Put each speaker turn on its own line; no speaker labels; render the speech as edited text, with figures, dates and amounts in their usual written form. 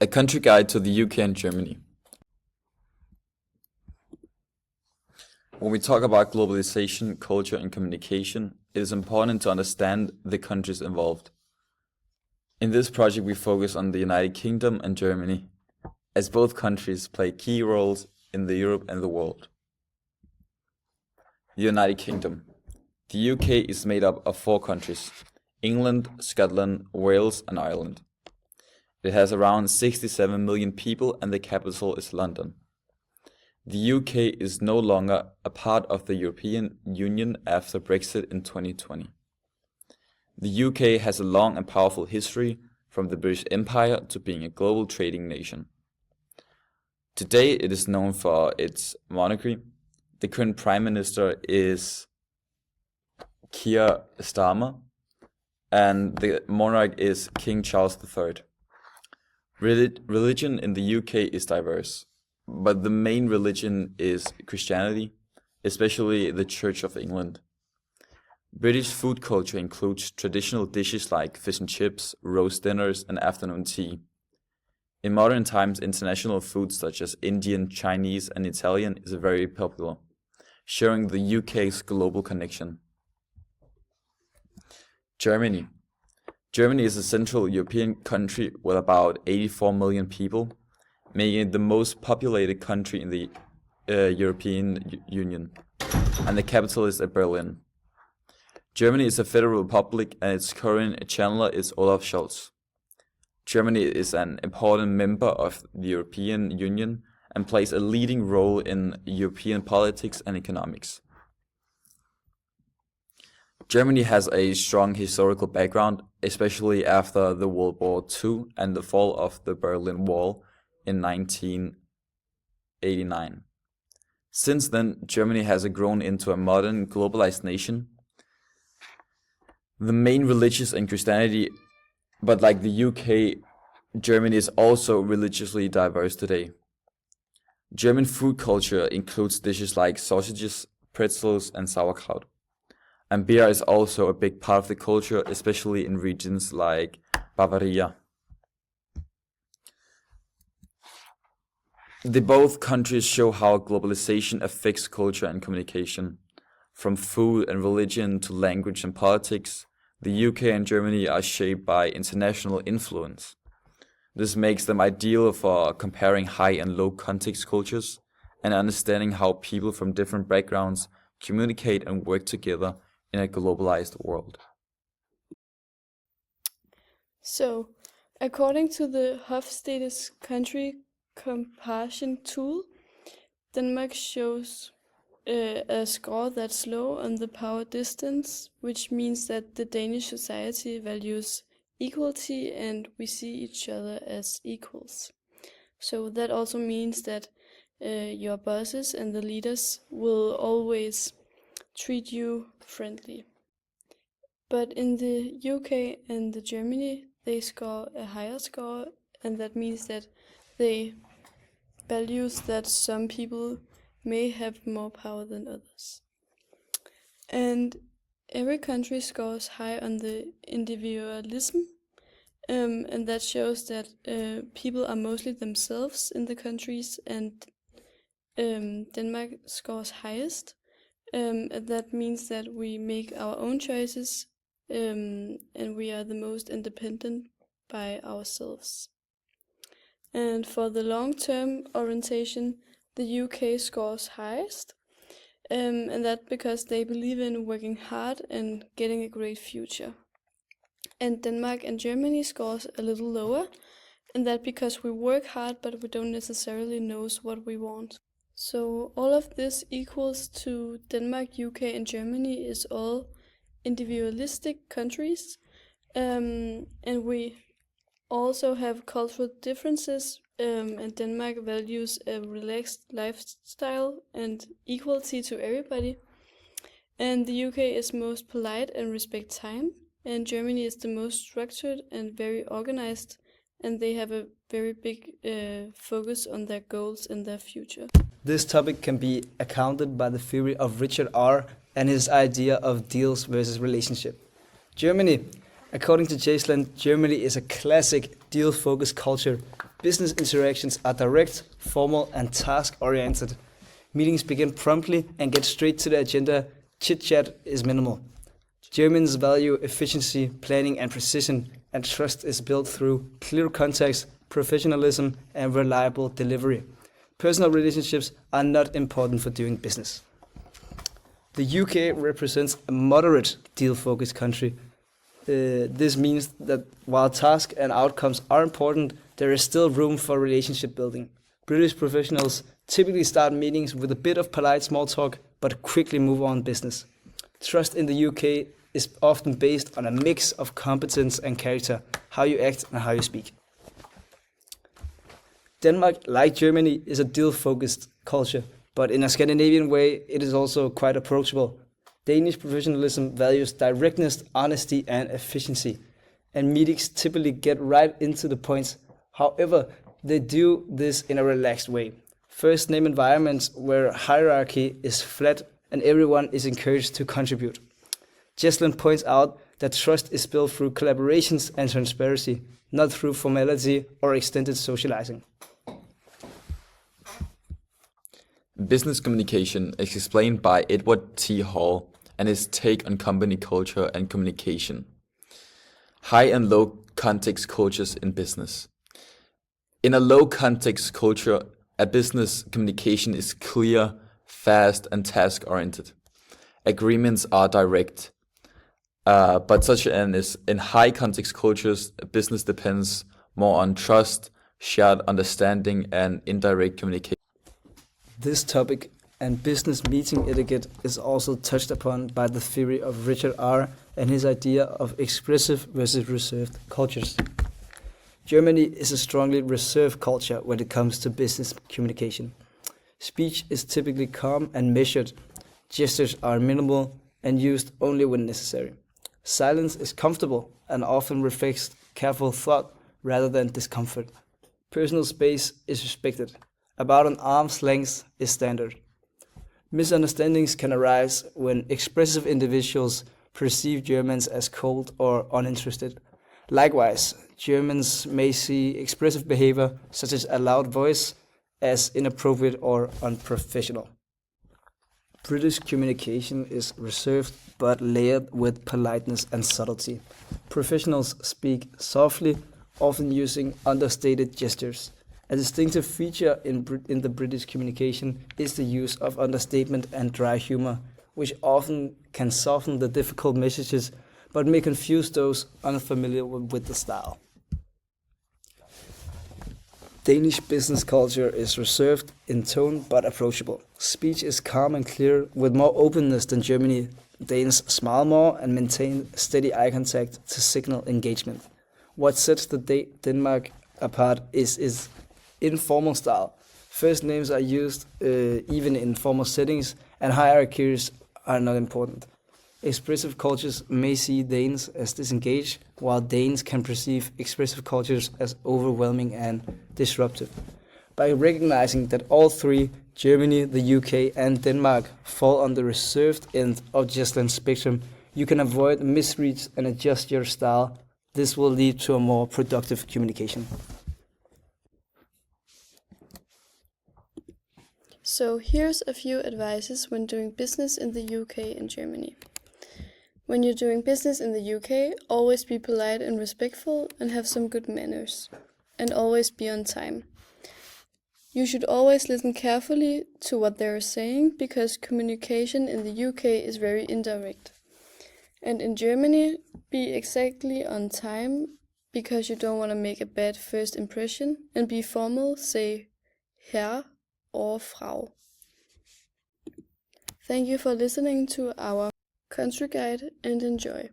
A country guide to the UK and Germany. When we talk about globalization, culture, and communication, it is important to understand the countries involved. In this project, we focus on the United Kingdom and Germany, as both countries play key roles in the Europe and the world. The United Kingdom. The UK is made up of 4 countries: England, Scotland, Wales, and Ireland. It has around 67 million people and the capital is London. The UK is no longer a part of the European Union after Brexit in 2020. The UK has a long and powerful history, from the British Empire to being a global trading nation. Today it is known for its monarchy. The current Prime Minister is Keir Starmer, and the monarch is King Charles III. Religion in the UK is diverse, but the main religion is Christianity, especially the Church of England. British food culture includes traditional dishes like fish and chips, roast dinners, and afternoon tea. In modern times, international foods such as Indian, Chinese, and Italian is very popular, showing the UK's global connection. Germany. Germany is a Central European country with about 84 million people, making it the most populated country in the European Union, and the capital is Berlin. Germany is a federal republic and its current chancellor is Olaf Scholz. Germany is an important member of the European Union and plays a leading role in European politics and economics. Germany has a strong historical background, especially after the World War II and the fall of the Berlin Wall in 1989. Since then, Germany has grown into a modern, globalized nation. The main religion is Christianity, but like the UK, Germany is also religiously diverse today. German food culture includes dishes like sausages, pretzels, and sauerkraut. And beer is also a big part of the culture, especially in regions like Bavaria. Both countries show how globalization affects culture and communication. From food and religion to language and politics, the UK and Germany are shaped by international influence. This makes them ideal for comparing high and low context cultures and understanding how people from different backgrounds communicate and work together in a globalized world.
So, according to the Hofstede's country comparison tool, Denmark shows a score that's low on the power distance, which means that the Danish society values equality and we see each other as equals. So that also means that your bosses and the leaders will always treat you friendly. But in the UK and the Germany, they score a higher score, and that means that they values that some people may have more power than others. And every country scores high on the individualism, and that shows that people are mostly themselves in the countries, and Denmark scores highest. And that means that we make our own choices, and we are the most independent by ourselves. And for the long-term orientation, the UK scores highest, and that because they believe in working hard and getting a great future. And Denmark and Germany scores a little lower, and that because we work hard but we don't necessarily know what we want. So all of this equals to Denmark, UK and Germany is all individualistic countries, and we also have cultural differences, and Denmark values a relaxed lifestyle and equality to everybody. And the UK is most polite and respect time, and Germany is the most structured and very organized, and they have a very big focus on their goals and their future.
This topic can be accounted by the theory of Richard R. and his idea of deals versus relationship. Germany. According to Jason, Germany is a classic deal-focused culture Business interactions are direct, formal, and task-oriented. Meetings begin promptly and get straight to the agenda. Chit-chat is minimal. Germans value efficiency, planning, and precision, and trust is built through clear context, professionalism, and reliable delivery. Personal relationships are not important for doing business. The UK represents a moderate deal-focused country. This means that while tasks and outcomes are important, there is still room for relationship building. British professionals typically start meetings with a bit of polite small talk, but quickly move on business. Trust in the UK is often based on a mix of competence and character, how you act and how you speak. Denmark, like Germany, is a deal-focused culture, but in a Scandinavian way, it is also quite approachable. Danish professionalism values directness, honesty, and efficiency, and meetings typically get right into the point. However, they do this in a relaxed way. First, name environments where hierarchy is flat and everyone is encouraged to contribute. Jesslyn points out that trust is built through collaborations and transparency, not through formality or extended socializing.
Business communication is explained by Edward T. Hall and his take on company culture and communication. High and low context cultures in business. In a low context culture, a business communication is clear, fast, and task-oriented. Agreements are direct. But such as in high context cultures, business depends more on trust, shared understanding, and indirect communication.
This topic and business meeting etiquette is also touched upon by the theory of Richard R. and his idea of expressive versus reserved cultures. Germany is a strongly reserved culture when it comes to business communication. Speech is typically calm and measured. Gestures are minimal and used only when necessary. Silence is comfortable and often reflects careful thought rather than discomfort. Personal space is respected. About an arm's length is standard. Misunderstandings can arise when expressive individuals perceive Germans as cold or uninterested. Likewise, Germans may see expressive behavior, such as a loud voice, as inappropriate or unprofessional. British communication is reserved but layered with politeness and subtlety. Professionals speak softly, often using understated gestures. A distinctive feature in the British communication is the use of understatement and dry humor, which often can soften the difficult messages but may confuse those unfamiliar with the style. Danish business culture is reserved in tone but approachable. Speech is calm and clear with more openness than Germany. Danes smile more and maintain steady eye contact to signal engagement. What sets the Denmark apart is informal style. First names are used even in formal settings, and hierarchies are not important. Expressive cultures may see Danes as disengaged, while Danes can perceive expressive cultures as overwhelming and disruptive. By recognizing that all three, Germany, the UK, and Denmark, fall on the reserved end of Jesslyn's spectrum, you can avoid misreads and adjust your style. This will lead to a more productive communication.
So here's a few advices when doing business in the UK and Germany. When you're doing business in the UK, always be polite and respectful and have some good manners. And always be on time. You should always listen carefully to what they're saying because communication in the UK is very indirect. And in Germany, be exactly on time because you don't want to make a bad first impression, and be formal, say Herr or Frau. Thank you for listening to our country guide and enjoy.